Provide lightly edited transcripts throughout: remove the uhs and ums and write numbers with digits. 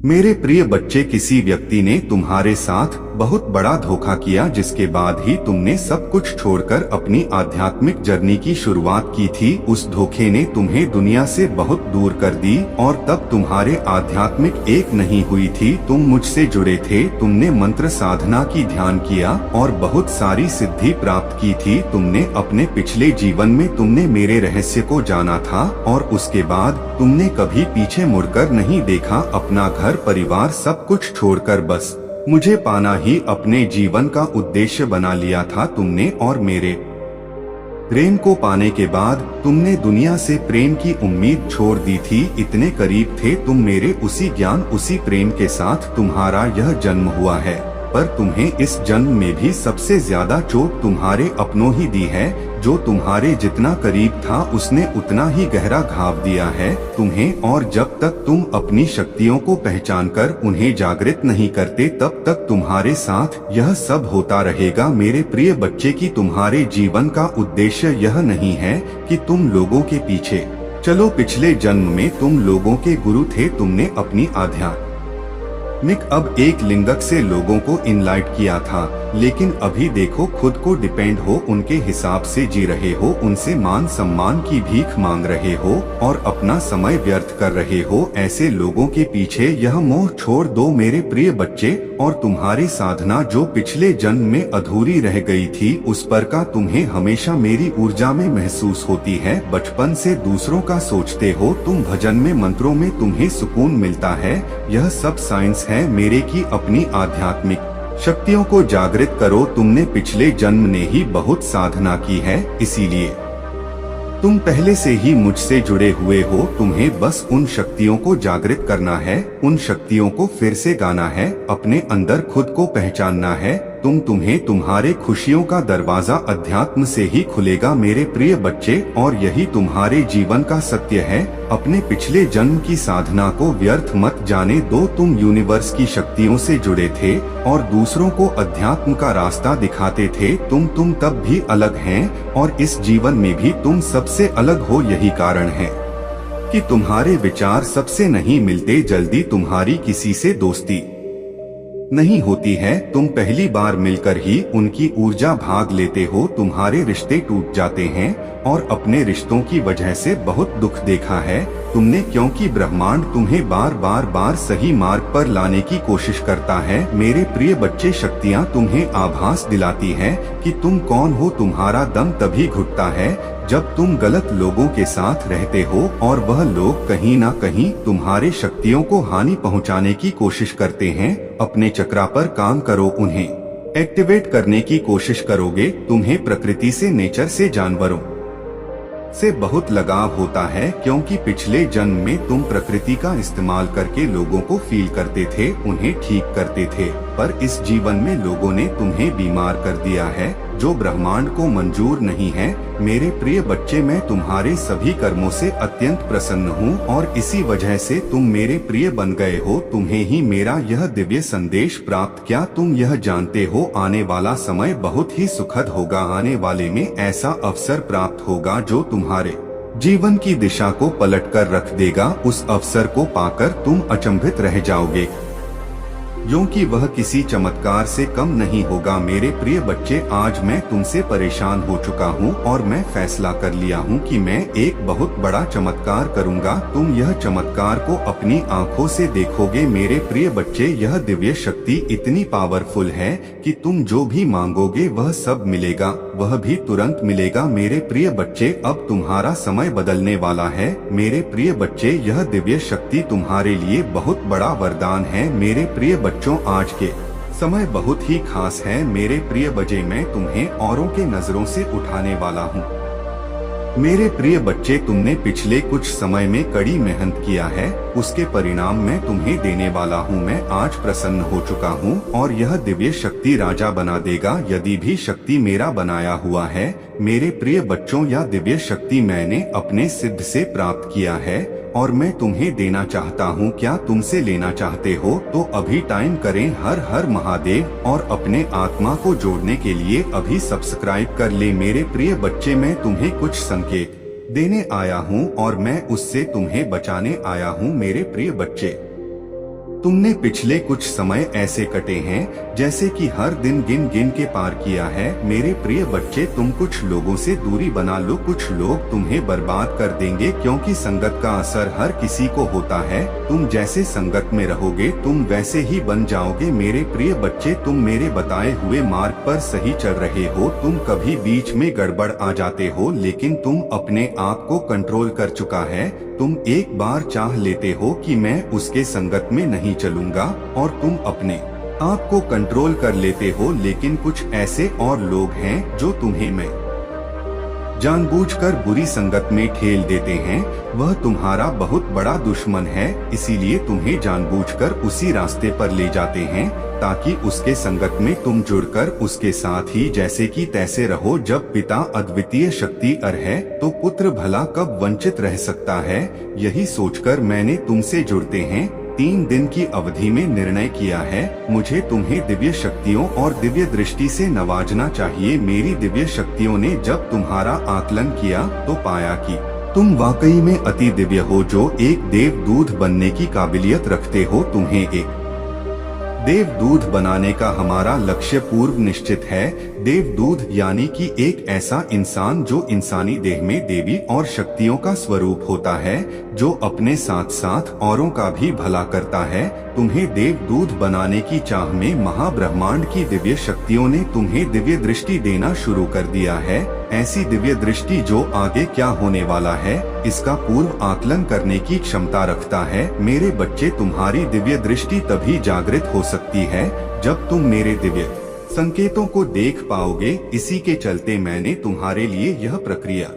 मेरे प्रिय बच्चे, किसी व्यक्ति ने तुम्हारे साथ बहुत बड़ा धोखा किया, जिसके बाद ही तुमने सब कुछ छोड़कर अपनी आध्यात्मिक जर्नी की शुरुआत की थी। उस धोखे ने तुम्हें दुनिया से बहुत दूर कर दी और तब तुम्हारे आध्यात्मिक एक नहीं हुई थी। तुम मुझसे जुड़े थे, तुमने मंत्र साधना की, ध्यान किया और बहुत सारी सिद्धि प्राप्त की थी। तुमने अपने पिछले जीवन में तुमने मेरे रहस्य को जाना था और उसके बाद तुमने कभी पीछे मुड़कर नहीं देखा। अपना घर परिवार सब कुछ छोड़कर बस मुझे पाना ही अपने जीवन का उद्देश्य बना लिया था तुमने। और मेरे प्रेम को पाने के बाद तुमने दुनिया से प्रेम की उम्मीद छोड़ दी थी। इतने करीब थे तुम मेरे, उसी ज्ञान उसी प्रेम के साथ तुम्हारा यह जन्म हुआ है। पर तुम्हें इस जन्म में भी सबसे ज्यादा चोट तुम्हारे अपनों ही दी है। जो तुम्हारे जितना करीब था उसने उतना ही गहरा घाव दिया है तुम्हें। और जब तक तुम अपनी शक्तियों को पहचानकर उन्हें जागृत नहीं करते, तब तक तुम्हारे साथ यह सब होता रहेगा। मेरे प्रिय बच्चे की तुम्हारे जीवन का उद्देश्य यह नहीं है कि तुम लोगों के पीछे चलो। पिछले जन्म में तुम लोगों के गुरु थे, तुमने अपनी आध्यात्मिक अब एक लिंगक से लोगों को इनलाइट किया था। लेकिन अभी देखो, खुद को डिपेंड हो, उनके हिसाब से जी रहे हो, उनसे मान सम्मान की भीख मांग रहे हो और अपना समय व्यर्थ कर रहे हो। ऐसे लोगों के पीछे यह मोह छोड़ दो मेरे प्रिय बच्चे। और तुम्हारी साधना जो पिछले जन्म में अधूरी रह गई थी, उस पर का तुम्हें हमेशा मेरी ऊर्जा में महसूस होती है। बचपन से दूसरों का सोचते हो तुम, भजन में मंत्रों में तुम्हें सुकून मिलता है। यह सब साइंस है मेरे की अपनी आध्यात्मिक शक्तियों को जागृत करो। तुमने पिछले जन्म ने ही बहुत साधना की है, इसीलिए तुम पहले से ही मुझसे जुड़े हुए हो। तुम्हें बस उन शक्तियों को जागृत करना है, उन शक्तियों को फिर से गाना है, अपने अंदर खुद को पहचानना है। तुम्हें तुम्हारे खुशियों का दरवाजा अध्यात्म से ही खुलेगा मेरे प्रिय बच्चे। और यही तुम्हारे जीवन का सत्य है। अपने पिछले जन्म की साधना को व्यर्थ मत जाने दो। तुम यूनिवर्स की शक्तियों से जुड़े थे और दूसरों को अध्यात्म का रास्ता दिखाते थे। तुम तब भी अलग हैं और इस जीवन में भी तुम सबसे अलग हो। यही कारण है कि तुम्हारे विचार सबसे नहीं मिलते। जल्दी तुम्हारी किसी से दोस्ती नहीं होती है। तुम पहली बार मिलकर ही उनकी ऊर्जा भाग लेते हो। तुम्हारे रिश्ते टूट जाते हैं और अपने रिश्तों की वजह से बहुत दुख देखा है तुमने, क्योंकि ब्रह्मांड तुम्हें बार सही मार्ग पर लाने की कोशिश करता है। मेरे प्रिय बच्चे, शक्तियाँ तुम्हें आभास दिलाती है कि तुम कौन हो। तुम्हारा दम तभी घुटता है जब तुम गलत लोगों के साथ रहते हो और वह लोग कहीं ना कहीं तुम्हारे शक्तियों को हानि पहुंचाने की कोशिश करते हैं। अपने चक्रा पर काम करो, उन्हें एक्टिवेट करने की कोशिश करोगे। तुम्हें प्रकृति से, नेचर से, जानवरों से बहुत लगाव होता है, क्योंकि पिछले जन्म में तुम प्रकृति का इस्तेमाल करके लोगों को फील करते थे, उन्हें ठीक करते थे। पर इस जीवन में लोगों ने तुम्हें बीमार कर दिया है, जो ब्रह्मांड को मंजूर नहीं है। मेरे प्रिय बच्चे, मैं तुम्हारे सभी कर्मों से अत्यंत प्रसन्न हूँ और इसी वजह से तुम मेरे प्रिय बन गए हो। तुम्हें ही मेरा यह दिव्य संदेश प्राप्त। क्या तुम यह जानते हो, आने वाला समय बहुत ही सुखद होगा। आने वाले में ऐसा अवसर प्राप्त होगा जो तुम्हारे जीवन की दिशा को पलटकर रख देगा। उस अवसर को पाकर तुम अचंभित रह जाओगे, क्योंकि वह किसी चमत्कार से कम नहीं होगा। मेरे प्रिय बच्चे, आज मैं तुमसे परेशान हो चुका हूँ और मैं फैसला कर लिया हूँ कि मैं एक बहुत बड़ा चमत्कार करूँगा। तुम यह चमत्कार को अपनी आँखों से देखोगे। मेरे प्रिय बच्चे, यह दिव्य शक्ति इतनी पावरफुल है कि तुम जो भी मांगोगे वह सब मिलेगा, वह भी तुरंत मिलेगा। मेरे प्रिय बच्चे, अब तुम्हारा समय बदलने वाला है। मेरे प्रिय बच्चे, यह दिव्य शक्ति तुम्हारे लिए बहुत बड़ा वरदान है। मेरे प्रिय बच्चों, आज के समय बहुत ही खास है। मेरे प्रिय बच्चे, मैं तुम्हें औरों के नजरों से उठाने वाला हूँ। मेरे प्रिय बच्चे, तुमने पिछले कुछ समय में कड़ी मेहनत किया है, उसके परिणाम मैं तुम्हें देने वाला हूँ। मैं आज प्रसन्न हो चुका हूँ और यह दिव्य शक्ति राजा बना देगा। यदि भी शक्ति मेरा बनाया हुआ है मेरे प्रिय बच्चों, यह दिव्य शक्ति मैंने अपने सिद्ध से प्राप्त किया है और मैं तुम्हें देना चाहता हूँ। क्या तुमसे लेना चाहते हो तो अभी टाइम करें। हर हर महादेव। और अपने आत्मा को जोड़ने के लिए अभी सब्सक्राइब कर ले। मेरे प्रिय बच्चे, मैं तुम्हें कुछ संकेत देने आया हूँ और मैं उससे तुम्हें बचाने आया हूँ। मेरे प्रिय बच्चे, तुमने पिछले कुछ समय ऐसे कटे हैं जैसे कि हर दिन गिन गिन के पार किया है। मेरे प्रिय बच्चे, तुम कुछ लोगों से दूरी बना लो। कुछ लोग तुम्हें बर्बाद कर देंगे, क्योंकि संगत का असर हर किसी को होता है। तुम जैसे संगत में रहोगे तुम वैसे ही बन जाओगे। मेरे प्रिय बच्चे, तुम मेरे बताए हुए मार्ग पर सही चल रहे हो। तुम कभी बीच में गड़बड़ आ जाते हो, लेकिन तुम अपने आप को कंट्रोल कर चुका है। तुम एक बार चाह लेते हो कि मैं उसके संगत में नहीं चलूंगा, और तुम अपने आप को कंट्रोल कर लेते हो। लेकिन कुछ ऐसे और लोग हैं जो तुम्हें मैं जानबूझकर बुरी संगत में ठेल देते हैं। वह तुम्हारा बहुत बड़ा दुश्मन है, इसीलिए तुम्हें जानबूझकर उसी रास्ते पर ले जाते हैं ताकि उसके संगत में तुम जुड़कर उसके साथ ही जैसे कि तैसे रहो। जब पिता अद्वितीय शक्ति अर है तो पुत्र भला कब वंचित रह सकता है। यही सोचकर मैंने तुमसे जुड़ते हैं 3 दिन की अवधि में निर्णय किया है। मुझे तुम्हें दिव्य शक्तियों और दिव्य दृष्टि से नवाजना चाहिए। मेरी दिव्य शक्तियों ने जब तुम्हारा आकलन किया तो पाया कि तुम वाकई में अति दिव्य हो, जो एक देवदूत बनने की काबिलियत रखते हो। तुम्हें एक देवदूत बनाने का हमारा लक्ष्य पूर्व निश्चित है। देवदूत यानी कि एक ऐसा इंसान जो इंसानी देह में देवी और शक्तियों का स्वरूप होता है, जो अपने साथ साथ औरों का भी भला करता है। तुम्हें देवदूत बनाने की चाह में महाब्रह्मांड की दिव्य शक्तियों ने तुम्हें दिव्य दृष्टि देना शुरू कर दिया है। ऐसी दिव्य दृष्टि जो आगे क्या होने वाला है इसका पूर्व आकलन करने की क्षमता रखता है। मेरे बच्चे, तुम्हारी दिव्य दृष्टि तभी जागृत हो सकती है जब तुम मेरे दिव्य संकेतों को देख पाओगे। इसी के चलते मैंने तुम्हारे लिए यह प्रक्रिया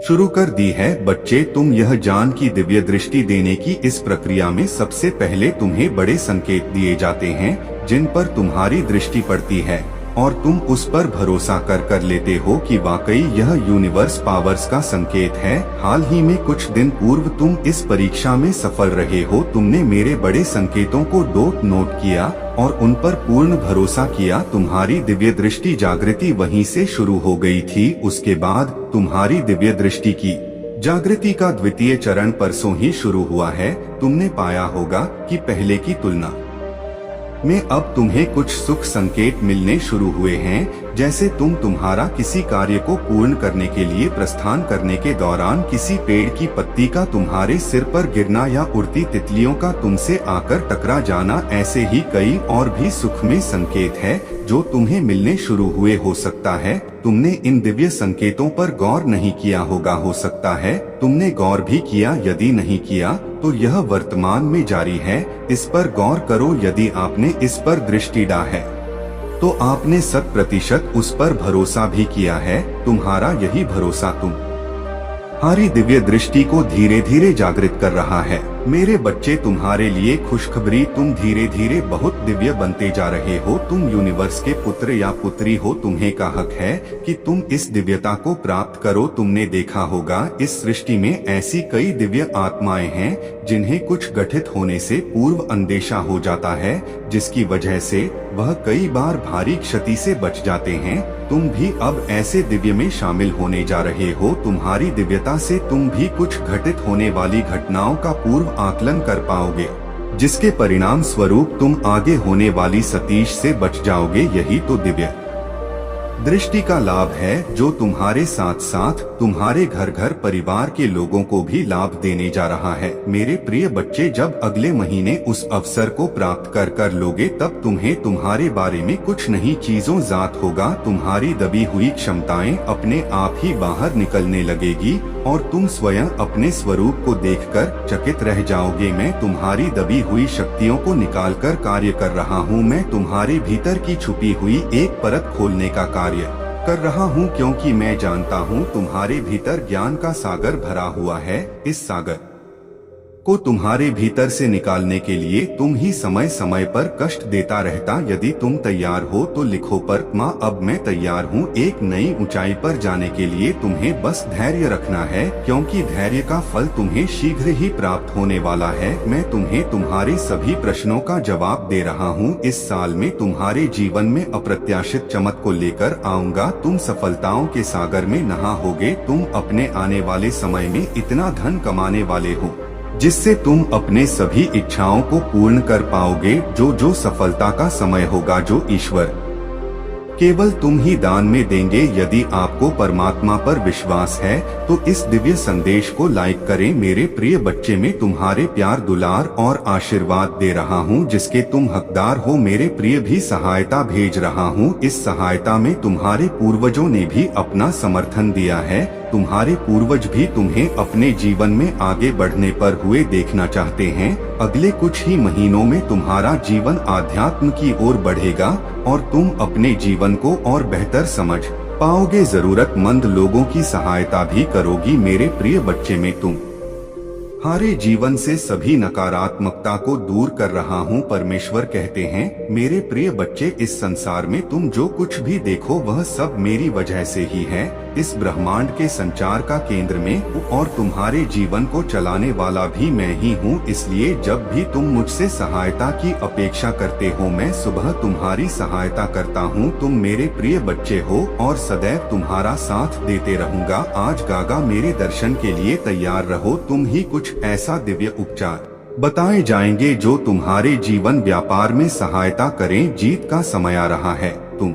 शुरू कर दी है। बच्चे, तुम यह जान की दिव्य दृष्टि देने की इस प्रक्रिया में सबसे पहले तुम्हें बड़े संकेत दिए जाते हैं जिन पर तुम्हारी दृष्टि पड़ती है, और तुम उस पर भरोसा कर लेते हो कि वाकई यह यूनिवर्स पावर्स का संकेत है। हाल ही में कुछ दिन पूर्व तुम इस परीक्षा में सफल रहे हो। तुमने मेरे बड़े संकेतों को नोट किया और उन पर पूर्ण भरोसा किया। तुम्हारी दिव्य दृष्टि जागृति वहीं से शुरू हो गई थी। उसके बाद तुम्हारी दिव्य दृष्टि की जागृति का द्वितीय चरण परसों ही शुरू हुआ है। तुमने पाया होगा कि पहले की तुलना में अब तुम्हें कुछ सुख संकेत मिलने शुरू हुए हैं। जैसे तुम्हारा किसी कार्य को पूर्ण करने के लिए प्रस्थान करने के दौरान किसी पेड़ की पत्ती का तुम्हारे सिर पर गिरना या उड़ती तितलियों का तुमसे आकर टकरा जाना, ऐसे ही कई और भी सुख में संकेत है जो तुम्हें मिलने शुरू हुए। हो सकता है तुमने इन दिव्य संकेतों पर गौर नहीं किया होगा, हो सकता है तुमने गौर भी किया। यदि नहीं किया तो यह वर्तमान में जारी है। इस पर गौर करो। यदि आपने इस पर दृष्टि डाली है तो आपने 100% उस पर भरोसा भी किया है। तुम्हारा यही भरोसा तुम्हारी दिव्य दृष्टि को धीरे धीरे जागृत कर रहा है। मेरे बच्चे, तुम्हारे लिए खुशखबरी, तुम धीरे धीरे बहुत दिव्य बनते जा रहे हो। तुम यूनिवर्स के पुत्र या पुत्री हो। तुम्हें का हक है कि तुम इस दिव्यता को प्राप्त करो। तुमने देखा होगा इस सृष्टि में ऐसी कई दिव्य आत्माएं हैं जिन्हें कुछ गठित होने से पूर्व अंदेशा हो जाता है, जिसकी वजह से वह कई बार भारी क्षति से बच जाते हैं। तुम भी अब ऐसे दिव्य में शामिल होने जा रहे हो। तुम्हारी दिव्यता से तुम भी कुछ घटित होने वाली घटनाओं का पूर्व आकलन कर पाओगे, जिसके परिणाम स्वरूप तुम आगे होने वाली सतीश से बच जाओगे। यही तो दिव्य दृष्टि का लाभ है जो तुम्हारे साथ साथ तुम्हारे घर घर परिवार के लोगों को भी लाभ देने जा रहा है। मेरे प्रिय बच्चे, जब अगले महीने उस अवसर को प्राप्त कर लोगे तब तुम्हें तुम्हारे बारे में कुछ नई चीजों जात होगा। तुम्हारी दबी हुई क्षमताएं अपने आप ही बाहर निकलने लगेगी और तुम स्वयं अपने स्वरूप को देखकर चकित रह जाओगे। मैं तुम्हारी दबी हुई शक्तियों को निकालकर कार्य कर रहा हूँ। मैं तुम्हारे भीतर की छुपी हुई एक परत खोलने का कार्य कर रहा हूँ, क्योंकि मैं जानता हूँ तुम्हारे भीतर ज्ञान का सागर भरा हुआ है। इस सागर को तुम्हारे भीतर से निकालने के लिए तुम ही समय समय पर कष्ट देता रहता। यदि तुम तैयार हो तो लिखो पर माँ, अब मैं तैयार हूँ। एक नई ऊंचाई पर जाने के लिए तुम्हें बस धैर्य रखना है, क्योंकि धैर्य का फल तुम्हें शीघ्र ही प्राप्त होने वाला है। मैं तुम्हें तुम्हारे सभी प्रश्नों का जवाब दे रहा हूँ। इस साल में तुम्हारे जीवन में अप्रत्याशित चमक को लेकर आऊंगा। तुम सफलताओं के सागर में नहाओगे। तुम अपने आने वाले समय में इतना धन कमाने वाले हो जिससे तुम अपने सभी इच्छाओं को पूर्ण कर पाओगे। जो सफलता का समय होगा जो ईश्वर केवल तुम ही दान में देंगे। यदि आपको परमात्मा पर विश्वास है तो इस दिव्य संदेश को लाइक करें। मेरे प्रिय बच्चे, मैं तुम्हारे प्यार, दुलार और आशीर्वाद दे रहा हूँ जिसके तुम हकदार हो। मेरे प्रिय भी सहायता भेज रहा हूँ। इस सहायता में तुम्हारे पूर्वजों ने भी अपना समर्थन दिया है। तुम्हारे पूर्वज भी तुम्हें अपने जीवन में आगे बढ़ने पर हुए देखना चाहते हैं। अगले कुछ ही महीनों में तुम्हारा जीवन आध्यात्म की ओर बढ़ेगा और तुम अपने जीवन को और बेहतर समझ पाओगे। जरूरतमंद लोगों की सहायता भी करोगी। मेरे प्रिय बच्चे, में तुम हमारे जीवन से सभी नकारात्मकता को दूर कर रहा हूँ। परमेश्वर कहते हैं, मेरे प्रिय बच्चे, इस संसार में तुम जो कुछ भी देखो वह सब मेरी वजह से ही है। इस ब्रह्मांड के संचार का केंद्र में और तुम्हारे जीवन को चलाने वाला भी मैं ही हूँ। इसलिए जब भी तुम मुझसे सहायता की अपेक्षा करते हो, मैं सुबह तुम्हारी सहायता करता हूँ। तुम मेरे प्रिय बच्चे हो और सदैव तुम्हारा साथ देते रहूँगा। आज गागा मेरे दर्शन के लिए तैयार रहो। तुम ही कुछ ऐसा दिव्य उपचार बताए जाएंगे जो तुम्हारे जीवन व्यापार में सहायता करें। जीत का समय आ रहा है। तुम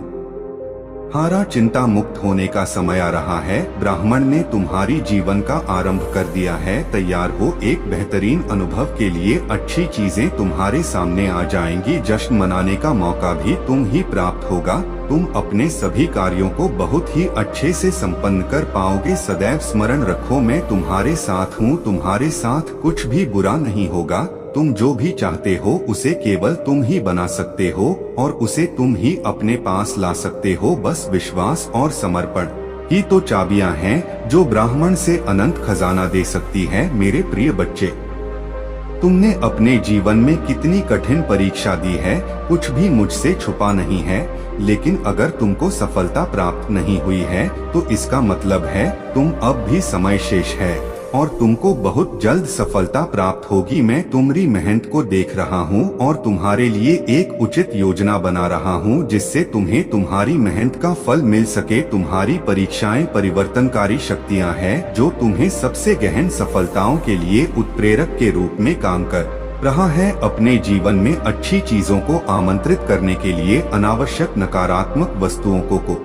हारा चिंता मुक्त होने का समय आ रहा है। ब्राह्मण ने तुम्हारी जीवन का आरंभ कर दिया है। तैयार हो एक बेहतरीन अनुभव के लिए। अच्छी चीजें तुम्हारे सामने आ जाएंगी। जश्न मनाने का मौका भी तुम ही प्राप्त होगा। तुम अपने सभी कार्यों को बहुत ही अच्छे से संपन्न कर पाओगे। सदैव स्मरण रखो, मैं तुम्हारे साथ हूँ। तुम्हारे साथ कुछ भी बुरा नहीं होगा। तुम जो भी चाहते हो उसे केवल तुम ही बना सकते हो और उसे तुम ही अपने पास ला सकते हो। बस विश्वास और समर्पण ही तो चाबियां हैं जो ब्राह्मण से अनंत खजाना दे सकती है। मेरे प्रिय बच्चे, तुमने अपने जीवन में कितनी कठिन परीक्षा दी है, कुछ भी मुझसे छुपा नहीं है। लेकिन अगर तुमको सफलता प्राप्त नहीं हुई है तो इसका मतलब है तुम अब भी समय शेष है और तुमको बहुत जल्द सफलता प्राप्त होगी। मैं तुम्हारी मेहनत को देख रहा हूँ और तुम्हारे लिए एक उचित योजना बना रहा हूँ जिससे तुम्हें तुम्हारी मेहनत का फल मिल सके। तुम्हारी परीक्षाएं परिवर्तनकारी शक्तियाँ हैं जो तुम्हें सबसे गहन सफलताओं के लिए उत्प्रेरक के रूप में काम कर रहा है। अपने जीवन में अच्छी चीजों को आमंत्रित करने के लिए अनावश्यक नकारात्मक वस्तुओं को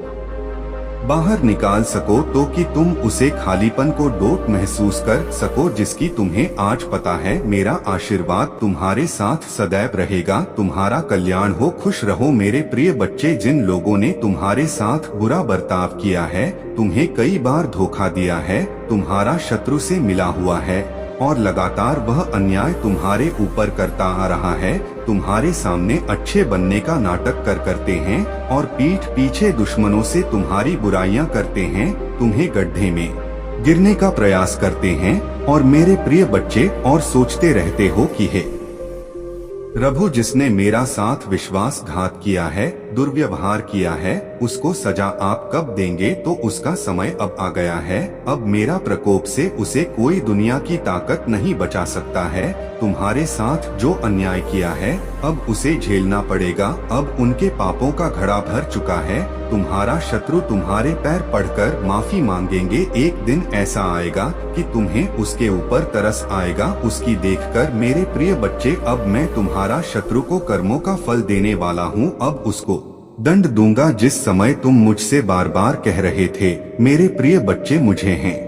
बाहर निकाल सको तो कि तुम उसे खालीपन को डोट महसूस कर सको जिसकी तुम्हें आज पता है। मेरा आशीर्वाद तुम्हारे साथ सदैव रहेगा। तुम्हारा कल्याण हो, खुश रहो। मेरे प्रिय बच्चे, जिन लोगों ने तुम्हारे साथ बुरा बर्ताव किया है, तुम्हें कई बार धोखा दिया है, तुम्हारा शत्रु से मिला हुआ है और लगातार वह अन्याय तुम्हारे ऊपर करता आ रहा है, तुम्हारे सामने अच्छे बनने का नाटक करते हैं और पीठ पीछे दुश्मनों से तुम्हारी बुराइयां करते हैं, तुम्हें गड्ढे में गिरने का प्रयास करते हैं। और मेरे प्रिय बच्चे, और सोचते रहते हो कि हे प्रभु, जिसने मेरा साथ विश्वासघात किया है, दुर्व्यवहार किया है, उसको सजा आप कब देंगे? तो उसका समय अब आ गया है। अब मेरा प्रकोप से उसे कोई दुनिया की ताकत नहीं बचा सकता है। तुम्हारे साथ जो अन्याय किया है अब उसे झेलना पड़ेगा। अब उनके पापों का घड़ा भर चुका है। तुम्हारा शत्रु तुम्हारे पैर पड़कर माफी मांगेंगे। एक दिन ऐसा आएगा कि तुम्हें उसके ऊपर तरस आएगा उसकी देखकर। मेरे प्रिय बच्चे, अब मैं तुम्हारा शत्रु को कर्मों का फल देने वाला हूँ। अब उसको दंड दूंगा जिस समय तुम मुझसे बार बार कह रहे थे मेरे प्रिय बच्चे मुझे हैं,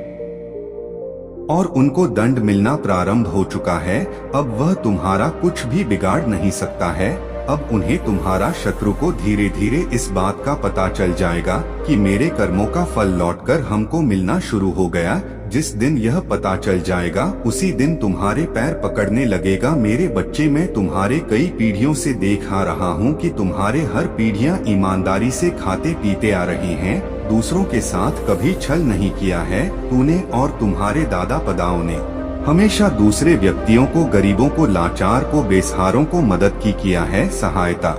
और उनको दंड मिलना प्रारंभ हो चुका है। अब वह तुम्हारा कुछ भी बिगाड़ नहीं सकता है। अब उन्हें, तुम्हारा शत्रु को धीरे धीरे इस बात का पता चल जाएगा कि मेरे कर्मों का फल लौटकर हमको मिलना शुरू हो गया। जिस दिन यह पता चल जाएगा उसी दिन तुम्हारे पैर पकड़ने लगेगा। मेरे बच्चे, मैं तुम्हारे कई पीढ़ियों से देख आ रहा हूँ कि तुम्हारे हर पीढ़ियाँ ईमानदारी से खाते पीते आ रही हैं, दूसरों के साथ कभी छल नहीं किया है। तूने और तुम्हारे दादा पदाओं ने हमेशा दूसरे व्यक्तियों को, गरीबों को, लाचार को, बेसहारों को मदद की किया है। सहायता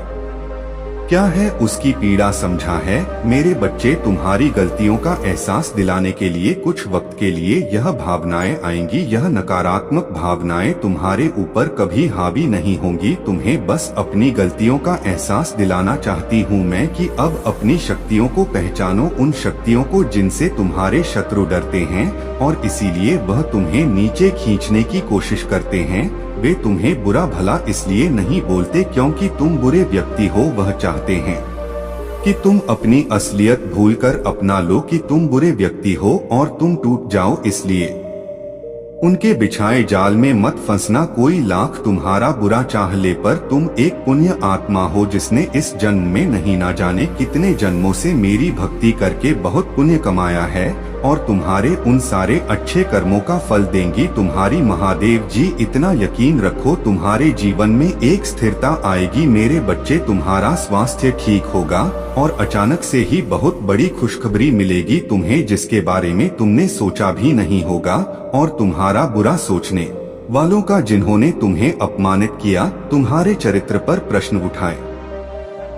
क्या है उसकी पीड़ा समझा है। मेरे बच्चे, तुम्हारी गलतियों का एहसास दिलाने के लिए कुछ वक्त के लिए यह भावनाएं आएंगी। यह नकारात्मक भावनाएं तुम्हारे ऊपर कभी हावी नहीं होंगी। तुम्हें बस अपनी गलतियों का एहसास दिलाना चाहती हूँ मैं कि अब अपनी शक्तियों को पहचानो, उन शक्तियों को जिनसे तुम्हारे शत्रु डरते हैं और इसीलिए वह तुम्हें नीचे खींचने की कोशिश करते हैं। वे तुम्हें बुरा भला इसलिए नहीं बोलते क्योंकि तुम बुरे व्यक्ति हो। वह चाहते हैं कि तुम अपनी असलियत भूलकर अपना लो कि तुम बुरे व्यक्ति हो और तुम टूट जाओ। इसलिए उनके बिछाए जाल में मत फंसना। कोई लाख तुम्हारा बुरा चाह ले पर तुम एक पुण्य आत्मा हो जिसने इस जन्म में नहीं ना जाने कितने जन्मों से मेरी भक्ति करके बहुत पुण्य कमाया है और तुम्हारे उन सारे अच्छे कर्मों का फल देंगी तुम्हारी महादेव जी। इतना यकीन रखो, तुम्हारे जीवन में एक स्थिरता आएगी मेरे बच्चे। तुम्हारा स्वास्थ्य ठीक होगा और अचानक से ही बहुत बड़ी खुशखबरी मिलेगी तुम्हें जिसके बारे में तुमने सोचा भी नहीं होगा। और तुम्हारा बुरा सोचने वालों का, जिन्होंने तुम्हें अपमानित किया, तुम्हारे चरित्र पर प्रश्न उठाए,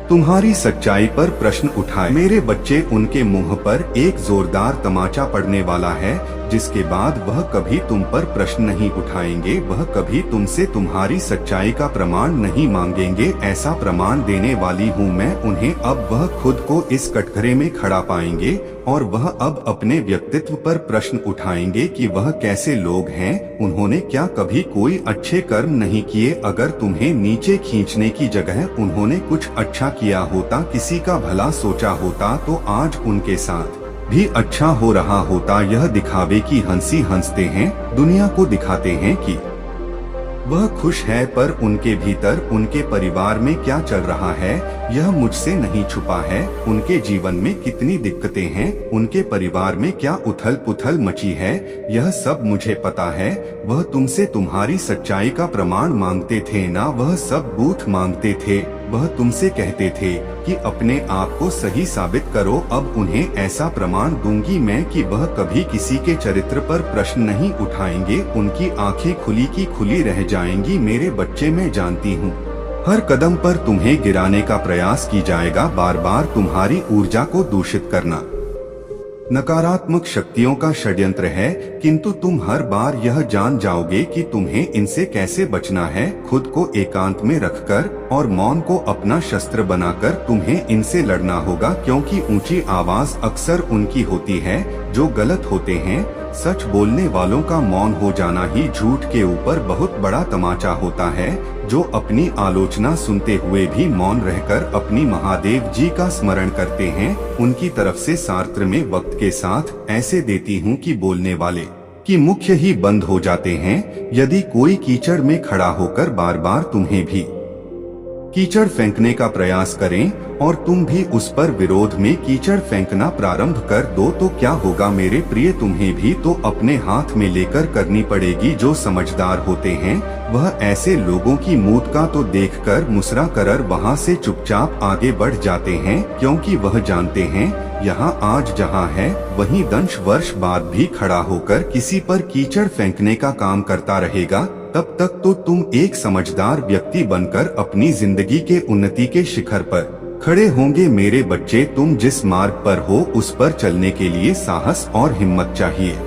तुम्हारी सच्चाई पर प्रश्न उठाए मेरे बच्चे, उनके मुंह पर एक जोरदार तमाचा पड़ने वाला है जिसके बाद वह कभी तुम पर प्रश्न नहीं उठाएंगे। वह कभी तुमसे तुम्हारी सच्चाई का प्रमाण नहीं मांगेंगे। ऐसा प्रमाण देने वाली हूँ मैं उन्हें। अब वह खुद को इस कटघरे में खड़ा पाएंगे और वह अब अपने व्यक्तित्व पर प्रश्न उठाएंगे कि वह कैसे लोग हैं। उन्होंने क्या कभी कोई अच्छे कर्म नहीं किए? अगर तुम्हें नीचे खींचने की जगह उन्होंने कुछ अच्छा किया होता, किसी का भला सोचा होता, तो आज उनके साथ भी अच्छा हो रहा होता। यह दिखावे की हंसी हंसते हैं, दुनिया को दिखाते हैं कि वह खुश है, पर उनके भीतर उनके परिवार में क्या चल रहा है यह मुझसे नहीं छुपा है। उनके जीवन में कितनी दिक्कतें हैं, उनके परिवार में क्या उथल पुथल मची है, यह सब मुझे पता है। वह तुमसे तुम्हारी सच्चाई का प्रमाण मांगते थे ना, वह सब बूथ मांगते थे। वह तुमसे कहते थे कि अपने आप को सही साबित करो। अब उन्हें ऐसा प्रमाण दूंगी मैं कि वह कभी किसी के चरित्र पर प्रश्न नहीं उठाएंगे। उनकी आंखें खुली की खुली रह जाएंगी मेरे बच्चे। मैं जानती हूँ हर कदम पर तुम्हें गिराने का प्रयास की जाएगा, बार बार तुम्हारी ऊर्जा को दूषित करना नकारात्मक शक्तियों का षड्यंत्र है, किंतु तुम हर बार यह जान जाओगे कि तुम्हें इनसे कैसे बचना है। खुद को एकांत में रखकर और मौन को अपना शस्त्र बनाकर तुम्हें इनसे लड़ना होगा, क्योंकि ऊंची आवाज अक्सर उनकी होती है जो गलत होते हैं। सच बोलने वालों का मौन हो जाना ही झूठ के ऊपर बहुत बड़ा तमाचा होता है। जो अपनी आलोचना सुनते हुए भी मौन रहकर अपनी महादेव जी का स्मरण करते हैं, उनकी तरफ से शास्त्र में वक्त के साथ ऐसे देती हूँ कि बोलने वाले की मुख्य ही बंद हो जाते हैं। यदि कोई कीचड़ में खड़ा होकर बार बार तुम्हें भी कीचड़ फेंकने का प्रयास करें और तुम भी उस पर विरोध में कीचड़ फेंकना प्रारंभ कर दो तो क्या होगा मेरे प्रिय? तुम्हें भी तो अपने हाथ में लेकर करनी पड़ेगी। जो समझदार होते हैं वह ऐसे लोगों की मूड का तो देखकर मुस्कुरा कर वहां से चुपचाप आगे बढ़ जाते हैं, क्योंकि वह जानते हैं यहाँ आज जहाँ है वहीं 10 वर्ष बाद भी खड़ा होकर किसी पर कीचड़ फेंकने का काम करता रहेगा। तब तक तो तुम एक समझदार व्यक्ति बनकर अपनी जिंदगी के उन्नति के शिखर पर खड़े होंगे मेरे बच्चे। तुम जिस मार्ग पर हो उस पर चलने के लिए साहस और हिम्मत चाहिए।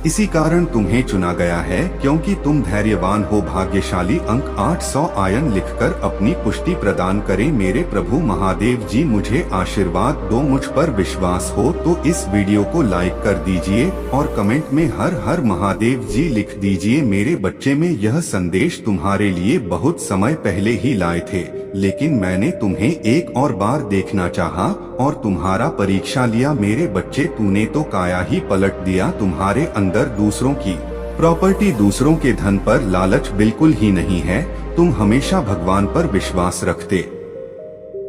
इसी कारण तुम्हें चुना गया है, क्योंकि तुम धैर्यवान हो। भाग्यशाली अंक 800 आयन लिखकर अपनी पुष्टि प्रदान करें मेरे प्रभु महादेव जी। मुझे आशीर्वाद दो। मुझ पर विश्वास हो तो इस वीडियो को लाइक कर दीजिए और कमेंट में हर हर महादेव जी लिख दीजिए मेरे बच्चे। में यह संदेश तुम्हारे लिए बहुत समय पहले ही लाए थे, लेकिन मैंने तुम्हें एक और बार देखना चाहा और तुम्हारा परीक्षा लिया मेरे बच्चे। तूने तो काया ही पलट दिया। तुम्हारे अंदर दूसरों की प्रॉपर्टी, दूसरों के धन पर लालच बिल्कुल ही नहीं है। तुम हमेशा भगवान पर विश्वास रखते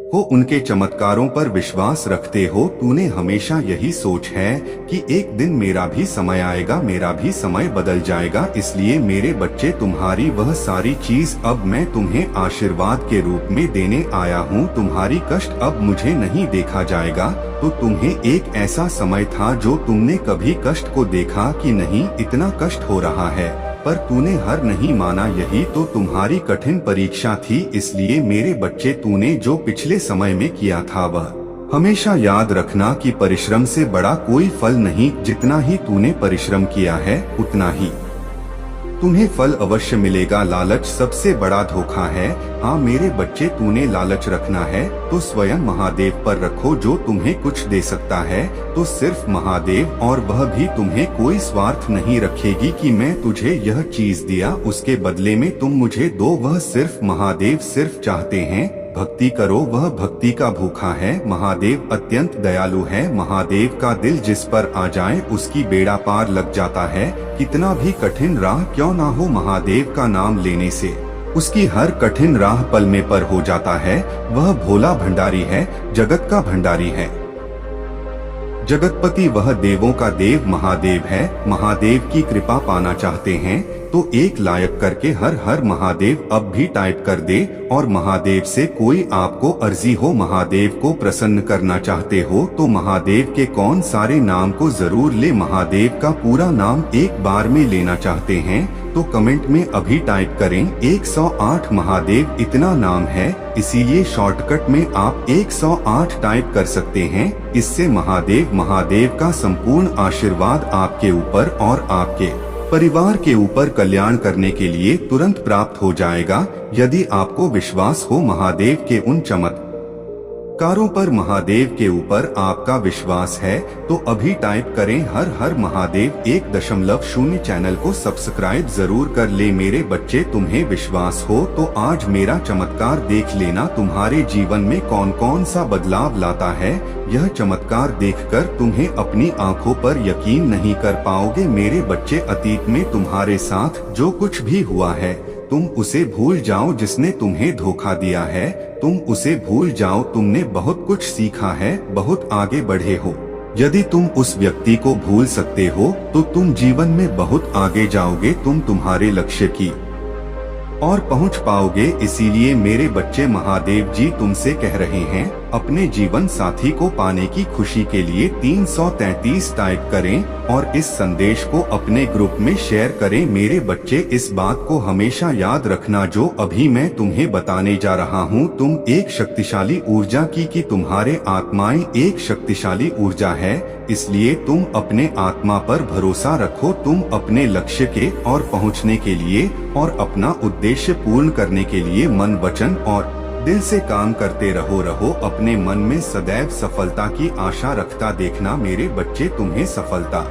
हो, उनके चमत्कारों पर विश्वास रखते हो। तूने हमेशा यही सोच है कि एक दिन मेरा भी समय आएगा, मेरा भी समय बदल जाएगा। इसलिए मेरे बच्चे तुम्हारी वह सारी चीज अब मैं तुम्हें आशीर्वाद के रूप में देने आया हूँ। तुम्हारी कष्ट अब मुझे नहीं देखा जाएगा। तो तुम्हें एक ऐसा समय था जो तुमने कभी कष्ट को देखा कि नहीं इतना कष्ट हो रहा है, पर तूने हार नहीं माना, यही तो तुम्हारी कठिन परीक्षा थी। इसलिए मेरे बच्चे, तूने जो पिछले समय में किया था वह हमेशा याद रखना कि परिश्रम से बड़ा कोई फल नहीं। जितना ही तूने परिश्रम किया है उतना ही तुम्हें फल अवश्य मिलेगा। लालच सबसे बड़ा धोखा है। हाँ मेरे बच्चे, तूने लालच रखना है तो स्वयं महादेव पर रखो, जो तुम्हें कुछ दे सकता है तो सिर्फ महादेव, और वह भी तुम्हें कोई स्वार्थ नहीं रखेगी कि मैं तुझे यह चीज दिया उसके बदले में तुम मुझे दो। वह सिर्फ महादेव सिर्फ चाहते हैं भक्ति करो, वह भक्ति का भूखा है। महादेव अत्यंत दयालु है। महादेव का दिल जिस पर आ जाए उसकी बेड़ा पार लग जाता है। कितना भी कठिन राह क्यों ना हो, महादेव का नाम लेने से उसकी हर कठिन राह पल में पर हो जाता है। वह भोला भंडारी है, जगत का भंडारी है, जगतपति, वह देवों का देव महादेव है। महादेव की कृपा पाना चाहते हैं तो एक लायक करके हर हर महादेव अब भी टाइप कर दे। और महादेव से कोई आपको अर्जी हो, महादेव को प्रसन्न करना चाहते हो तो महादेव के कौन सारे नाम को जरूर ले। महादेव का पूरा नाम एक बार में लेना चाहते हैं तो कमेंट में अभी टाइप करें 108। महादेव इतना नाम है, इसीलिए शॉर्टकट में आप 108 टाइप कर सकते हैं। इससे महादेव का संपूर्ण आशीर्वाद आपके ऊपर और आपके परिवार के ऊपर कल्याण करने के लिए तुरंत प्राप्त हो जाएगा। यदि आपको विश्वास हो महादेव के उन चमत्कारों पर, महादेव के ऊपर आपका विश्वास है तो अभी टाइप करें हर हर महादेव 1.0। चैनल को सब्सक्राइब जरूर कर ले मेरे बच्चे। तुम्हें विश्वास हो तो आज मेरा चमत्कार देख लेना, तुम्हारे जीवन में कौन कौन सा बदलाव लाता है। यह चमत्कार देखकर तुम्हें अपनी आंखों पर यकीन नहीं कर पाओगे मेरे बच्चे। अतीत में तुम्हारे साथ जो कुछ भी हुआ है तुम उसे भूल जाओ। जिसने तुम्हें धोखा दिया है तुम उसे भूल जाओ। तुमने बहुत कुछ सीखा है, बहुत आगे बढ़े हो। यदि तुम उस व्यक्ति को भूल सकते हो तो तुम जीवन में बहुत आगे जाओगे। तुम तुम्हारे लक्ष्य की और पहुंच पाओगे। इसीलिए मेरे बच्चे, महादेव जी तुमसे कह रहे हैं अपने जीवन साथी को पाने की खुशी के लिए 333 टाइप करें और इस संदेश को अपने ग्रुप में शेयर करें। मेरे बच्चे, इस बात को हमेशा याद रखना जो अभी मैं तुम्हें बताने जा रहा हूँ। तुम एक शक्तिशाली ऊर्जा की तुम्हारे आत्माएं एक शक्तिशाली ऊर्जा है। इसलिए तुम अपने आत्मा पर भरोसा रखो। तुम अपने लक्ष्य के और पहुँचने के लिए और अपना उद्देश्य पूर्ण करने के लिए मन, वचन और दिल से काम करते रहो। अपने मन में सदैव सफलता की आशा रखता देखना मेरे बच्चे, तुम्हें सफलता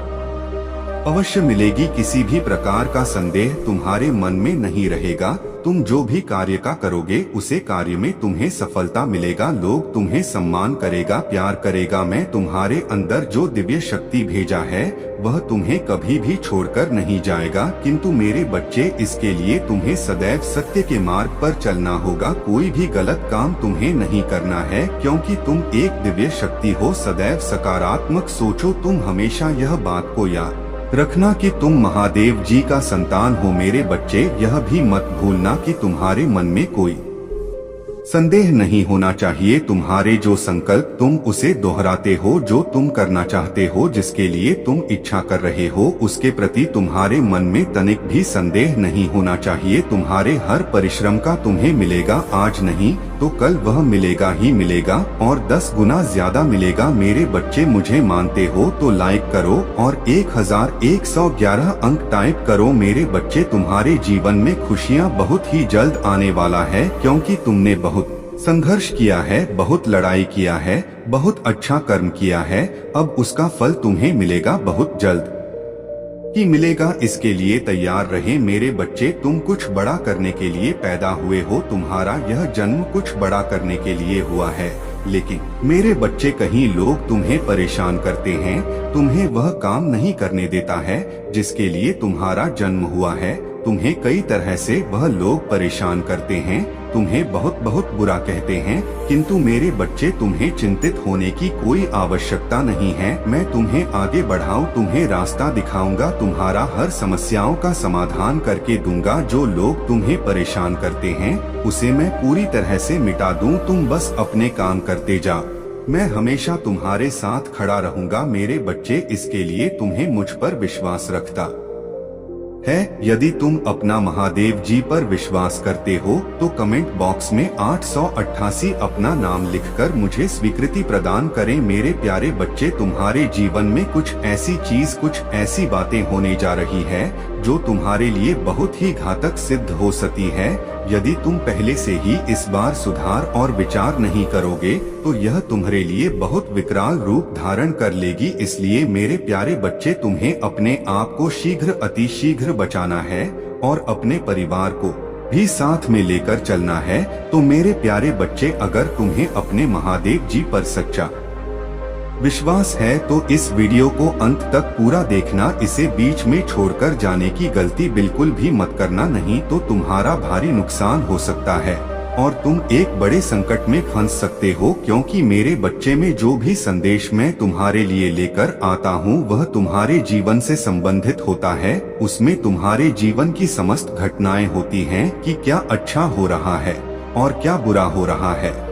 अवश्य मिलेगी। किसी भी प्रकार का संदेह तुम्हारे मन में नहीं रहेगा। तुम जो भी कार्य का करोगे उसे कार्य में तुम्हें सफलता मिलेगा। लोग तुम्हें सम्मान करेगा, प्यार करेगा। मैं तुम्हारे अंदर जो दिव्य शक्ति भेजा है वह तुम्हें कभी भी छोड़कर नहीं जाएगा। किंतु मेरे बच्चे, इसके लिए तुम्हें सदैव सत्य के मार्ग पर चलना होगा। कोई भी गलत काम तुम्हें नहीं करना है, क्योंकि तुम एक दिव्य शक्ति हो। सदैव सकारात्मक सोचो। तुम हमेशा यह बात को याद रखना कि तुम महादेव जी का संतान हो मेरे बच्चे। यह भी मत भूलना कि तुम्हारे मन में कोई संदेह नहीं होना चाहिए। तुम्हारे जो संकल्प तुम उसे दोहराते हो, जो तुम करना चाहते हो, जिसके लिए तुम इच्छा कर रहे हो, उसके प्रति तुम्हारे मन में तनिक भी संदेह नहीं होना चाहिए। तुम्हारे हर परिश्रम का तुम्हें मिलेगा, आज नहीं तो कल वह मिलेगा ही मिलेगा और 10 गुना ज्यादा मिलेगा। मेरे बच्चे, मुझे मानते हो तो लाइक करो और 1111 अंक टाइप करो। मेरे बच्चे, तुम्हारे जीवन में खुशियाँ बहुत ही जल्द आने वाला है, क्योंकि तुमने बहुत संघर्ष किया है, बहुत लड़ाई किया है, बहुत अच्छा कर्म किया है। अब उसका फल तुम्हें मिलेगा, बहुत जल्द ही मिलेगा। इसके लिए तैयार रहे मेरे बच्चे। तुम कुछ बड़ा करने के लिए पैदा हुए हो। तुम्हारा यह जन्म कुछ बड़ा करने के लिए हुआ है। लेकिन मेरे बच्चे, कहीं लोग तुम्हें परेशान करते हैं, तुम्हें वह काम नहीं करने देता है जिसके लिए तुम्हारा जन्म हुआ है। तुम्हें कई तरह से वह लोग परेशान करते हैं, तुम्हें बहुत बहुत बुरा कहते हैं। किंतु मेरे बच्चे, तुम्हें चिंतित होने की कोई आवश्यकता नहीं है। मैं तुम्हें आगे बढ़ाऊं, तुम्हें रास्ता दिखाऊंगा, तुम्हारा हर समस्याओं का समाधान करके दूंगा। जो लोग तुम्हें परेशान करते हैं उसे मैं पूरी तरह से मिटा दूं। तुम बस अपने काम करते जाओ। मैं हमेशा तुम्हारे साथ खड़ा रहूंगा मेरे बच्चे। इसके लिए तुम्हें मुझ पर विश्वास रखता है। यदि तुम अपना महादेव जी पर विश्वास करते हो तो कमेंट बॉक्स में 888 अपना नाम लिखकर मुझे स्वीकृति प्रदान करें। मेरे प्यारे बच्चे, तुम्हारे जीवन में कुछ ऐसी बातें होने जा रही है जो तुम्हारे लिए बहुत ही घातक सिद्ध हो सकती है। यदि तुम पहले से ही इस बार सुधार और विचार नहीं करोगे तो यह तुम्हारे लिए बहुत विकराल रूप धारण कर लेगी। इसलिए मेरे प्यारे बच्चे, तुम्हें अपने आप को अतिशीघ्र बचाना है और अपने परिवार को भी साथ में लेकर चलना है। तो मेरे प्यारे बच्चे, अगर तुम्हें अपने महादेव जी पर सच्चा विश्वास है तो इस वीडियो को अंत तक पूरा देखना। इसे बीच में छोड़कर जाने की गलती बिल्कुल भी मत करना, नहीं तो तुम्हारा भारी नुकसान हो सकता है और तुम एक बड़े संकट में फंस सकते हो। क्योंकि मेरे बच्चे, में जो भी संदेश मैं तुम्हारे लिए लेकर आता हूँ वह तुम्हारे जीवन से संबंधित होता है। उसमें तुम्हारे जीवन की समस्त घटनाएं होती हैं कि क्या अच्छा हो रहा है और क्या बुरा हो रहा है।